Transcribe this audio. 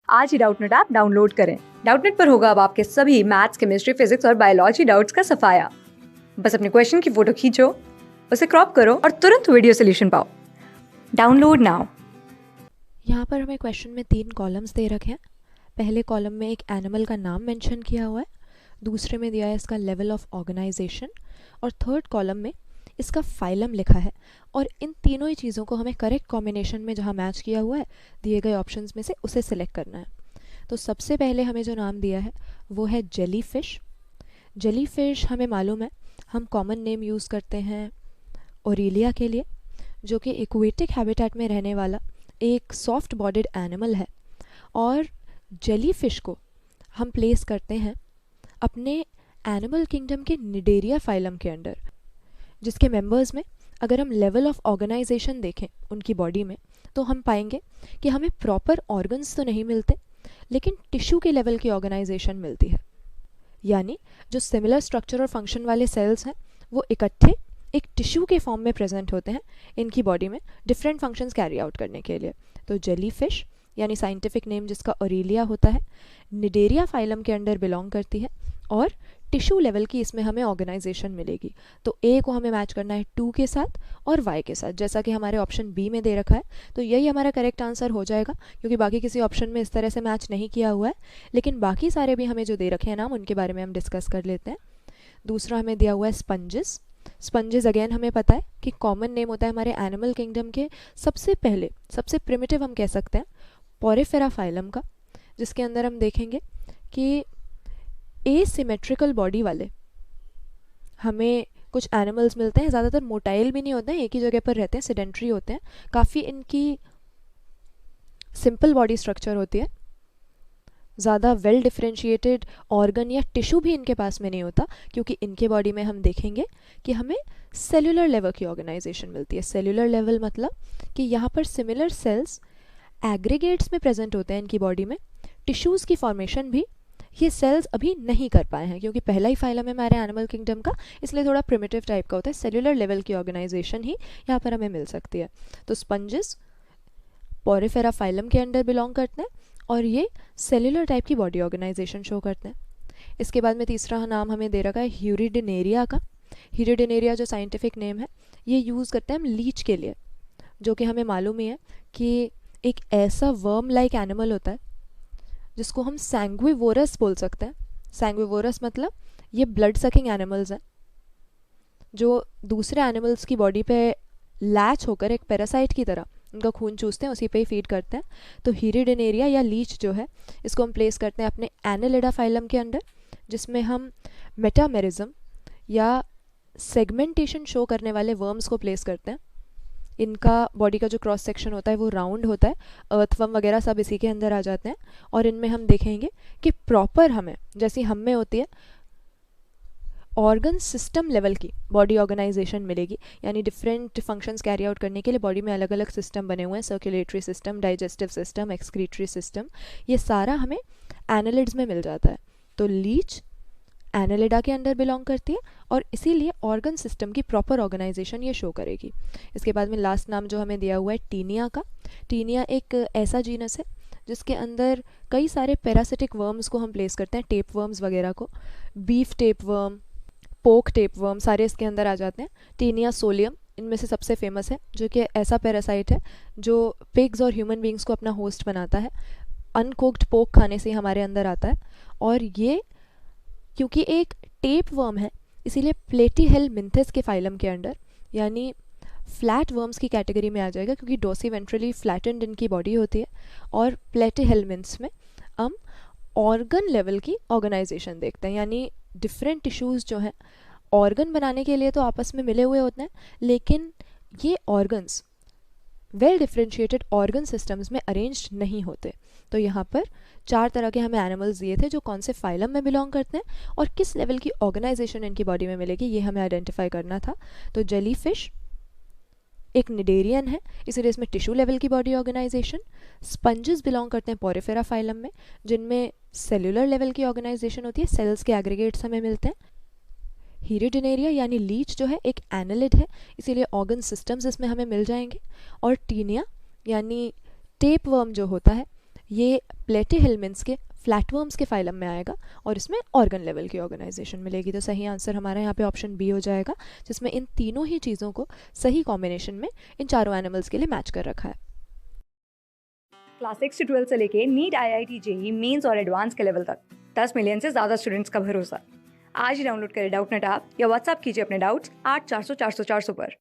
आज ही Doubtnut app download करें। Doubtnut पर होगा अब आपके सभी मैथ्स, केमिस्ट्री, फिजिक्स और बायोलॉजी डाउट्स का सफाया। बस अपने क्वेश्चन की फोटो खींचो, उसे क्रॉप करो और तुरंत वीडियो सोल्यूशन पाओ। Download now. यहाँ पर हमें क्वेश्चन में 3 कॉलम्स दे रखे हैं। पहले कॉलम में एक एनिमल का नाम मेंशन किया हुआ है, दूसरे में दिया है इसका लेवल ऑफ ऑर्गेनाइजेशन और थर्ड कॉलम में इसका फाइलम लिखा है। और इन तीनों ही चीज़ों को हमें करेक्ट कॉम्बिनेशन में जहाँ मैच किया हुआ है दिए गए ऑप्शंस में से उसे सिलेक्ट करना है। तो सबसे पहले हमें जो नाम दिया है वो है जेली फिश। जेली फिश हमें मालूम है, हम कॉमन नेम यूज़ करते हैं ओरेलिया के लिए, जो कि एक्वेटिक हैबिटेट में रहने वाला एक सॉफ्ट बॉडीड एनिमल है। और जेली फिश को हम प्लेस करते हैं अपने एनिमल किंगडम के निडेरिया फाइलम के अंडर, जिसके मेंबर्स में अगर हम लेवल ऑफ ऑर्गेनाइजेशन देखें उनकी बॉडी में तो हम पाएंगे कि हमें प्रॉपर ऑर्गन्स तो नहीं मिलते, लेकिन टिश्यू के लेवल की ऑर्गेनाइजेशन मिलती है। यानी जो सिमिलर स्ट्रक्चर और फंक्शन वाले सेल्स हैं वो इकट्ठे एक टिश्यू के फॉर्म में प्रेजेंट होते हैं इनकी बॉडी में डिफरेंट फंक्शंस कैरी आउट करने के लिए। तो जेली फिश यानी साइंटिफिक नेम जिसका ओरेलिया होता है, निडेरिया फाइलम के अंडर बिलोंग करती है और टिश्यू लेवल की इसमें हमें ऑर्गेनाइजेशन मिलेगी। तो ए को हमें मैच करना है 2 के साथ और वाई के साथ, जैसा कि हमारे ऑप्शन बी में दे रखा है। तो यही हमारा करेक्ट आंसर हो जाएगा, क्योंकि बाकी किसी ऑप्शन में इस तरह से मैच नहीं किया हुआ है। लेकिन बाकी सारे भी हमें जो दे रखे हैं नाम, उनके बारे में हम डिस्कस कर लेते हैं। दूसरा हमें दिया हुआ है स्पंजेस। स्पंजेस अगेन हमें पता है कि कॉमन नेम होता है हमारे एनिमल किंगडम के सबसे पहले, सबसे प्रिमिटिव हम कह सकते हैं पोरिफेरा फाइलम का, जिसके अंदर हम देखेंगे कि एसिमेट्रिकल बॉडी वाले हमें कुछ एनिमल्स मिलते हैं। ज़्यादातर मोटाइल भी नहीं होते हैं, एक ही जगह पर रहते हैं, सेडेंट्री होते हैं, काफ़ी इनकी सिंपल बॉडी स्ट्रक्चर होती है, ज़्यादा वेल डिफ्रेंशिएटेड ऑर्गन या टिश्यू भी इनके पास में नहीं होता, क्योंकि इनके बॉडी में हम देखेंगे कि हमें सेलुलर लेवल की ऑर्गेनाइजेशन मिलती है। सेलुलर लेवल मतलब कि यहाँ पर सिमिलर सेल्स एग्रीगेट्स में प्रेजेंट होते हैं इनकी बॉडी में। टिश्यूज़ की फॉर्मेशन भी ये सेल्स अभी नहीं कर पाए हैं, क्योंकि पहला ही फाइलम है हमारे एनिमल किंगडम का, इसलिए थोड़ा प्रिमिटिव टाइप का होता है। सेलुलर लेवल की ऑर्गेनाइजेशन ही यहाँ पर हमें मिल सकती है। तो स्पंजेस पोरिफेरा फाइलम के अंडर बिलोंग करते हैं और ये सेलुलर टाइप की बॉडी ऑर्गेनाइजेशन शो करते हैं। इसके बाद में तीसरा नाम हमें दे रखा है ह्यूरिडिनेरिया का। ह्यूरिडिनेरिया जो साइंटिफिक नेम है, ये यूज़ करते हैं हम लीच के लिए, जो कि हमें मालूम ही है कि एक ऐसा वर्म लाइक एनिमल होता है जिसको हम सैंग्विवोरस बोल सकते हैं। सैंग्विवोरस मतलब ये ब्लड सकिंग एनिमल्स हैं जो दूसरे एनिमल्स की बॉडी पे लैच होकर एक पैरासाइट की तरह उनका खून चूसते हैं, उसी पे ही फीड करते हैं। तो ह्यूरिडिनेरिया या लीच जो है, इसको हम प्लेस करते हैं अपने एनालिडा फाइलम के अंडर, जिसमें हम मेटामेरिज्म या सेगमेंटेशन शो करने वाले वर्म्स को प्लेस करते हैं। इनका बॉडी का जो क्रॉस सेक्शन होता है वो राउंड होता है, अर्थवर्म वगैरह सब इसी के अंदर आ जाते हैं। और इनमें हम देखेंगे कि प्रॉपर हमें, जैसी हम में होती है, ऑर्गन सिस्टम लेवल की बॉडी ऑर्गेनाइजेशन मिलेगी। यानी डिफरेंट फंक्शंस कैरी आउट करने के लिए बॉडी में अलग अलग सिस्टम बने हुए हैं, circulatory system, digestive system, excretory system, ये सारा हमें एनालिड्स में मिल जाता है। तो लीच एनालिडा के अंडर बिलोंग करती है और इसीलिए ऑर्गन सिस्टम की प्रॉपर ऑर्गेनाइजेशन ये शो करेगी। इसके बाद में लास्ट नाम जो हमें दिया हुआ है टीनिया का। टीनिया एक ऐसा जीनस है जिसके अंदर कई सारे पैरासिटिक वर्म्स को हम प्लेस करते हैं, टेप वर्म्स वगैरह को, बीफ टेप वर्म, पोक टेप वर्म, सारे इसके अंदर आ जाते हैं। टीनिया सोलियम इनमें से सबसे फेमस है, जो कि ऐसा पैरासाइट है जो पिग्स और ह्यूमन बींग्स को अपना होस्ट बनाता है। अनकुक्ड पोक खाने से हमारे अंदर आता है। और ये क्योंकि एक टेप वर्म है, इसीलिए प्लेटीहेलमिंथेस के फाइलम के अंडर, यानी फ्लैट वर्म्स की कैटेगरी में आ जाएगा, क्योंकि डोसी वेंट्रली फ्लैटेंड इनकी बॉडी होती है। और प्लेटीहेलमिंथ्स में हम ऑर्गन लेवल की ऑर्गेनाइजेशन देखते हैं, यानी डिफरेंट टिश्यूज़ जो हैं ऑर्गन बनाने के लिए तो आपस में मिले हुए होते हैं, लेकिन ये organs well differentiated organ systems में अरेंज्ड नहीं होते। तो यहाँ पर 4 तरह के हमें एनिमल्स दिए थे जो कौन से फाइलम में बिलोंग करते हैं और किस लेवल की ऑर्गेनाइजेशन इनकी बॉडी में मिलेगी, ये हमें आइडेंटिफाई करना था। तो जेली फिश एक निडेरियन है, इसलिए इसमें टिश्यू लेवल की बॉडी ऑर्गेनाइजेशन। स्पंजेस बिलोंग करते हैं पोरिफेरा फाइलम में, जिनमें सेलुलर लेवल की ऑर्गेनाइजेशन होती है, सेल्स के एग्रीगेट्स हमें मिलते हैं। हीरिडिनेरिया यानी लीच जो है एक एनालिड है, इसीलिए ऑर्गन सिस्टम्स इसमें हमें मिल जाएंगे। और टीनिया यानी टेप वर्म जो होता है, ये प्लेटीहेल्मिन्थ्स के फ्लैटवर्म्स के फाइलम में आएगा और इसमें ऑर्गन लेवल की ऑर्गेनाइजेशन मिलेगी। तो सही आंसर हमारा यहाँ पे ऑप्शन बी हो जाएगा, जिसमें इन तीनों ही चीज़ों को सही कॉम्बिनेशन में इन चारों एनिमल्स के लिए मैच कर रखा है। क्लास 6 से 12 से लेके नीट, IIT, जेई मेंस और एडवांस के लेवल तक 10 मिलियन से ज़्यादा स्टूडेंट्स का भरोसा। आज ही डाउनलोड करें डाउटनेट ऐप या व्हाट्सएप कीजिए अपने डाउट्स 8400 400 400 पर।